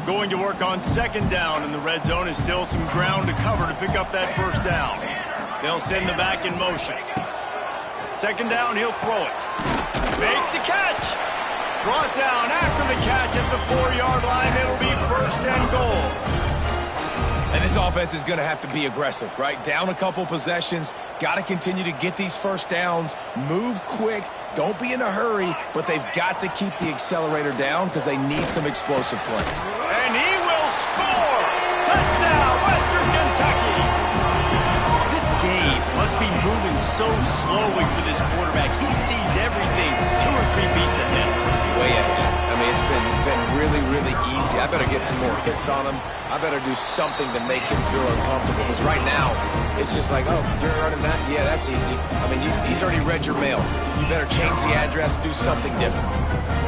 Going to work on second down, and the red zone is still some ground to cover to pick up that first down. They'll send the back in motion. Second down, he'll throw it. Makes the catch. Brought down after the catch at the 4-yard line. It'll be first and goal. And this offense is going to have to be aggressive, right? Down a couple possessions. Got to continue to get these first downs. Move quick. Don't be in a hurry, but they've got to keep the accelerator down because they need some explosive plays. And he will score. Touchdown, Western Kentucky. This game must be moving so slowly for this quarterback. He sees everything 2 or 3 beats ahead. Way ahead. I mean, it's been really, really easy. I better get some more hits on him. I better do something to make him feel uncomfortable. Because right now, it's just like, oh, you're running that? Yeah, that's easy. I mean, he's already read your mail. You better change the address, do something different.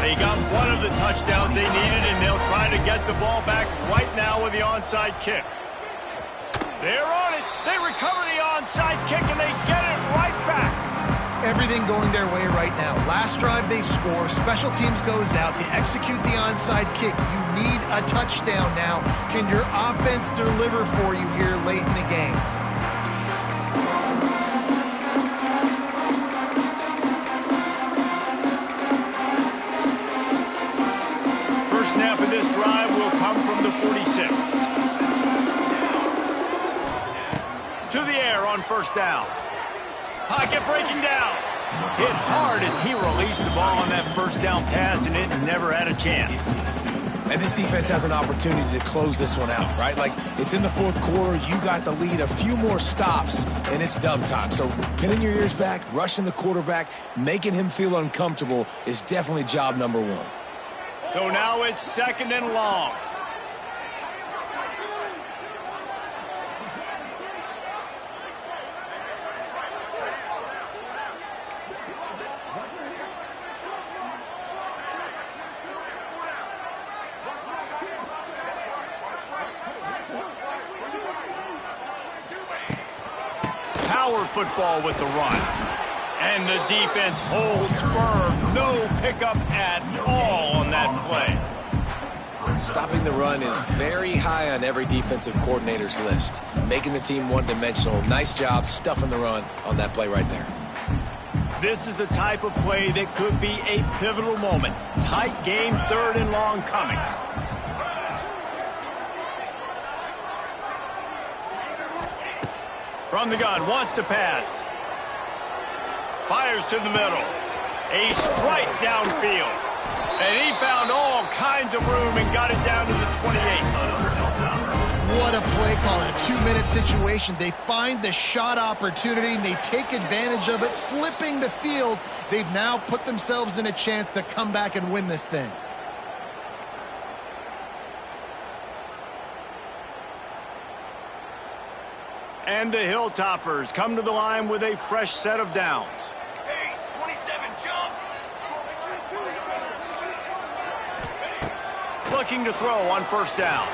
They got one of the touchdowns they needed, and they'll try to get the ball back right now with the onside kick. They're on it. They recover the onside kick, and they get it right back. Everything going their way right now. Last drive they score, special teams goes out, they execute the onside kick. You need a touchdown now. Can your offense deliver for you here late in the game? First snap of this drive will come from the 46. To the air on first down. Pocket breaking down. Hit hard as he released the ball on that first down pass, and it never had a chance. And this defense has an opportunity to close this one out, right? Like, it's in the fourth quarter. You got the lead, a few more stops, and it's dub time. So pinning your ears back, rushing the quarterback, making him feel uncomfortable is definitely job number 1. So now it's second and long. Power football with the run. And the defense holds firm. No pickup at all on that play. Stopping the run is very high on every defensive coordinator's list. Making the team one-dimensional. Nice job stuffing the run on that play right there. This is the type of play that could be a pivotal moment. Tight game, third and long coming. From the gun, wants to pass. Fires to the middle. A strike downfield. And he found all kinds of room and got it down to the 28. What a play call in a 2-minute situation. They find the shot opportunity, and they take advantage of it, flipping the field. They've now put themselves in a chance to come back and win this thing. And the Hilltoppers come to the line with a fresh set of downs. Pace, 27, jump. Looking to throw on first down.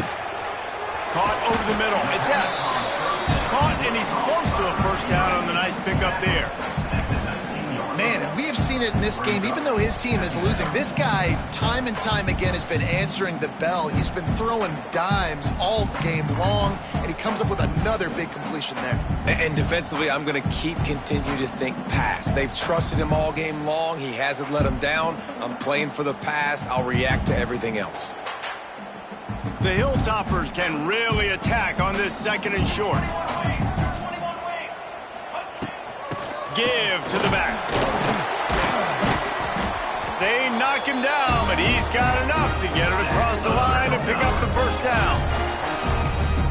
Caught over the middle. It's Epps. Caught, and he's close to a first down on the nice pickup there. Man, and we have seen it in this game, even though his team is losing. This guy, time and time again, has been answering the bell. He's been throwing dimes all game long, and he comes up with another big completion there. And defensively, I'm going to continue to think pass. They've trusted him all game long. He hasn't let them down. I'm playing for the pass. I'll react to everything else. The Hilltoppers can really attack on this second and short. Give to the back. They knock him down, but he's got enough to get it across the line and pick up the first down.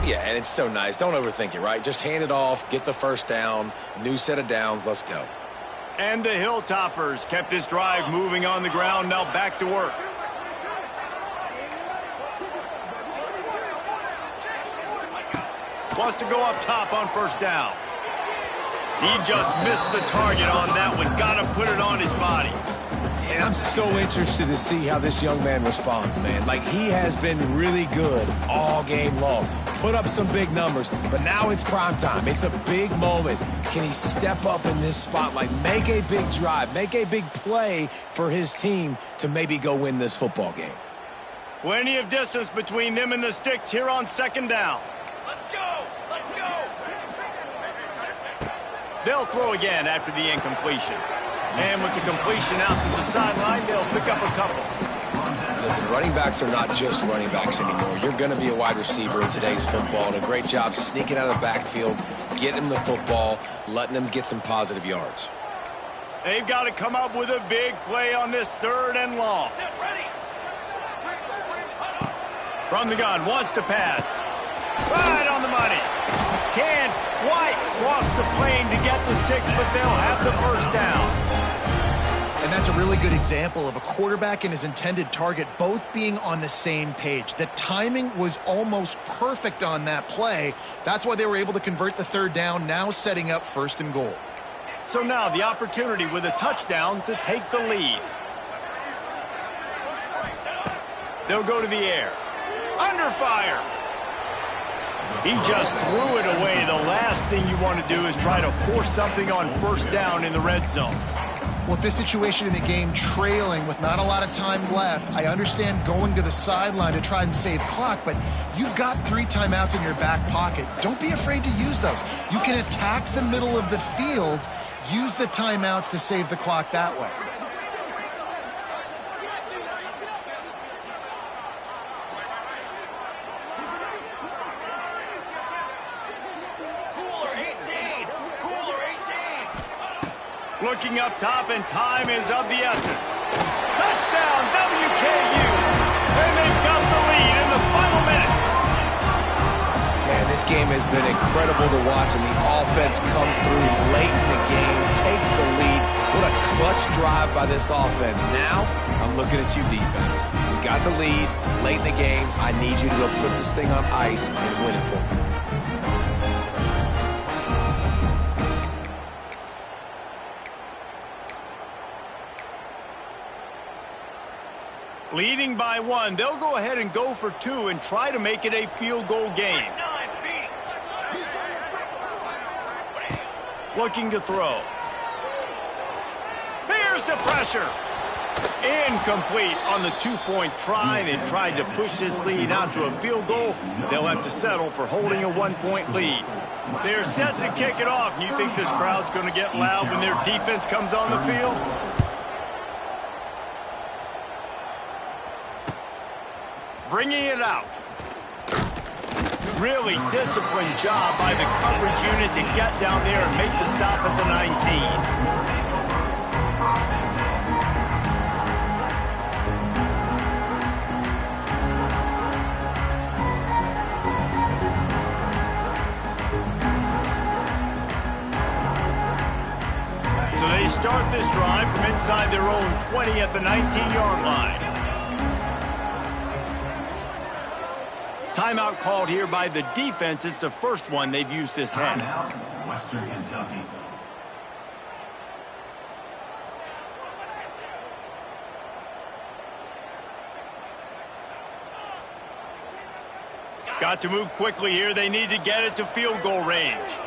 Yeah, and it's so nice. Don't overthink it, right? Just hand it off, get the first down, new set of downs, let's go. And the Hilltoppers kept this drive moving on the ground, now back to work. Wants to go up top on first down. He just missed the target on that one. Got to put it on his body. And I'm so interested to see how this young man responds, man. Like, he has been really good all game long. Put up some big numbers, but now it's prime time. It's a big moment. Can he step up in this spotlight, make a big drive, make a big play for his team to maybe go win this football game? Plenty of distance between them and the sticks here on second down. Let's go! Let's go! They'll throw again after the incompletion. And with the completion out to the sideline, they'll pick up a couple. Listen, running backs are not just running backs anymore. You're going to be a wide receiver in today's football, and a great job sneaking out of the backfield, getting him the football, letting him get some positive yards. They've got to come up with a big play on this 3rd and long. Ready! From the gun, wants to pass. Right on the money. Can't quite cross the plane to get the 6, but they'll have the first down. And that's a really good example of a quarterback and his intended target both being on the same page. The timing was almost perfect on that play. That's why they were able to convert the 3rd down, now setting up 1st and goal. So now the opportunity with a touchdown to take the lead. They'll go to the air. Under fire. He just threw it away. The last thing you want to do is try to force something on 1st down in the red zone. Well, this situation in the game, trailing with not a lot of time left, I understand going to the sideline to try and save clock, but you've got 3 timeouts in your back pocket. Don't be afraid to use those. You can attack the middle of the field, use the timeouts to save the clock that way. Looking up top, and time is of the essence. Touchdown, WKU! And they've got the lead in the final minute. Man, this game has been incredible to watch, and the offense comes through late in the game, takes the lead. What a clutch drive by this offense. Now, I'm looking at you, defense. We got the lead late in the game. I need you to go put this thing on ice and win it for me. Leading by 1, they'll go ahead and go for 2 and try to make it a field goal game. Looking to throw. Here's the pressure. Incomplete on the 2-point try. They tried to push this lead out to a field goal. They'll have to settle for holding a 1-point lead. They're set to kick it off. And you think this crowd's going to get loud when their defense comes on the field? Bringing it out. Really disciplined job by the coverage unit to get down there and make the stop at the 19. So they start this drive from inside their own 20 at the 19-yard line. Timeout called here by the defense. It's the first one they've used this half. Timeout, Western Kentucky. Got to move quickly here. They need to get it to field goal range.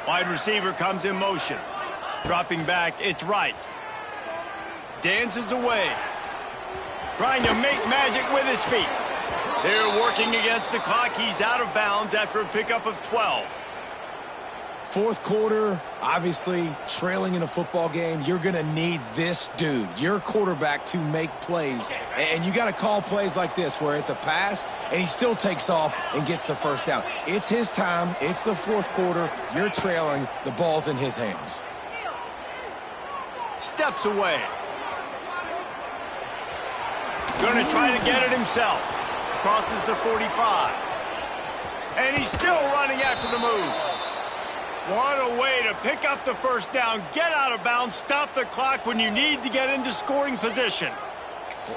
Wide receiver comes in motion. Dropping back, it's right. Dances away. Trying to make magic with his feet. They're working against the clock. He's out of bounds after a pickup of 12. Fourth quarter, obviously trailing in a football game, you're going to need this dude, your quarterback, to make plays. And you got to call plays like this where it's a pass and he still takes off and gets the first down. It's his time. It's the fourth quarter. You're trailing. The ball's in his hands. Steps away. Going to try to get it himself. Crosses the 45. And he's still running after the move. What a way to pick up the first down, get out of bounds, stop the clock when you need to get into scoring position.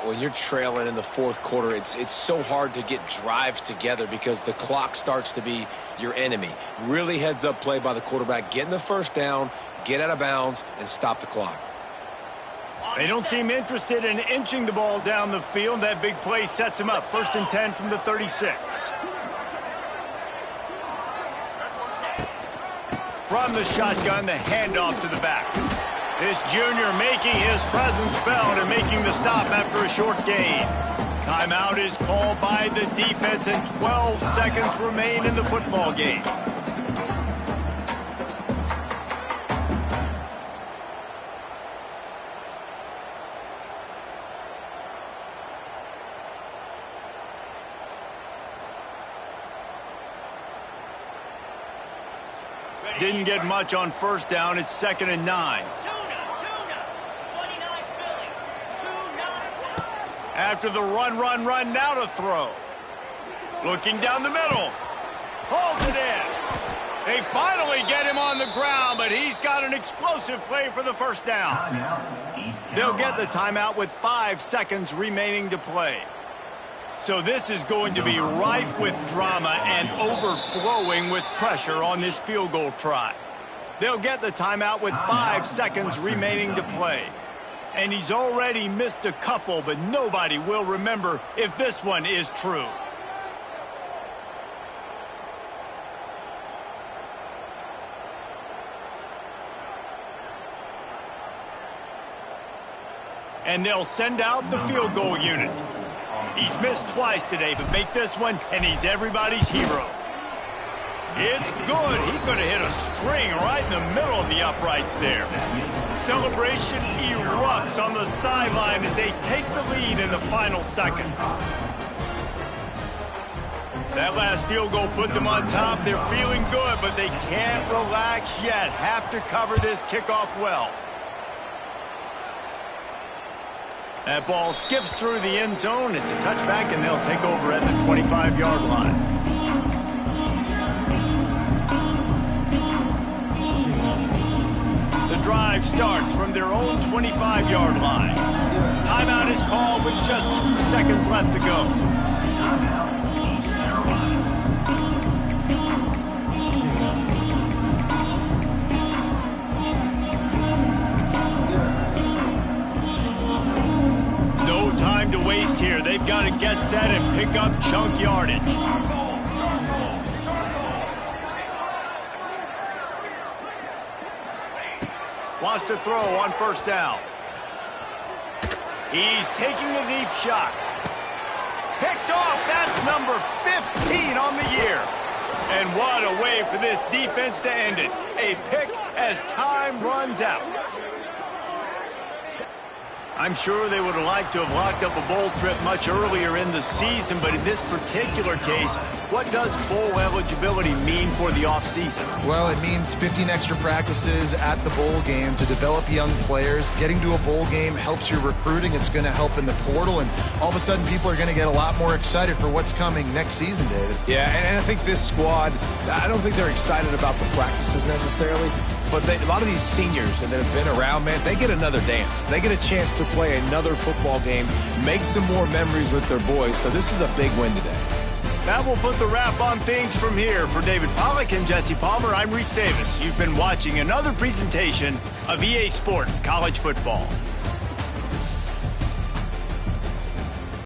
When you're trailing in the fourth quarter, it's so hard to get drives together because the clock starts to be your enemy. Really heads-up play by the quarterback. Getting the first down, get out of bounds, and stop the clock. They don't seem interested in inching the ball down the field. That big play sets him up. 1st and 10 from the 36. From the shotgun, the handoff to the back. This junior making his presence felt and making the stop after a short gain. Timeout is called by the defense and 12 seconds remain in the football game. Didn't get much on first down. It's 2nd and 9. After the run, now to throw. Looking down the middle. Holds it in. They finally get him on the ground, but he's got an explosive play for the first down. They'll get the timeout with 5 seconds remaining to play. So this is going to be rife with drama and overflowing with pressure on this field goal try. They'll get the timeout with 5 seconds remaining to play. And he's already missed a couple, but nobody will remember if this one is true. And they'll send out the field goal unit. He's missed twice today, but make this one, and he's everybody's hero. It's good. He could have hit a string right in the middle of the uprights there. Celebration erupts on the sideline as they take the lead in the final seconds. That last field goal put them on top. They're feeling good, but they can't relax yet. Have to cover this kickoff well. That ball skips through the end zone. It's a touchback, and they'll take over at the 25-yard line. The drive starts from their own 25-yard line. Timeout is called with just 2 seconds left to go. Time to waste here. They've got to get set and pick up chunk yardage. Wants to throw on first down. He's taking a deep shot. Picked off. That's number 15 on the year. And what a way for this defense to end it. A pick as time runs out. I'm sure they would have liked to have locked up a bowl trip much earlier in the season, but in this particular case, what does bowl eligibility mean for the offseason? Well, it means 15 extra practices at the bowl game to develop young players. Getting to a bowl game helps your recruiting. It's going to help in the portal, and all of a sudden people are going to get a lot more excited for what's coming next season, David. Yeah, and I think this squad, I don't think they're excited about the practices necessarily. But a lot of these seniors that have been around, man, they get another dance. They get a chance to play another football game, make some more memories with their boys. So this is a big win today. That will put the wrap on things from here. For David Pollack and Jesse Palmer, I'm Reese Davis. You've been watching another presentation of EA Sports College Football.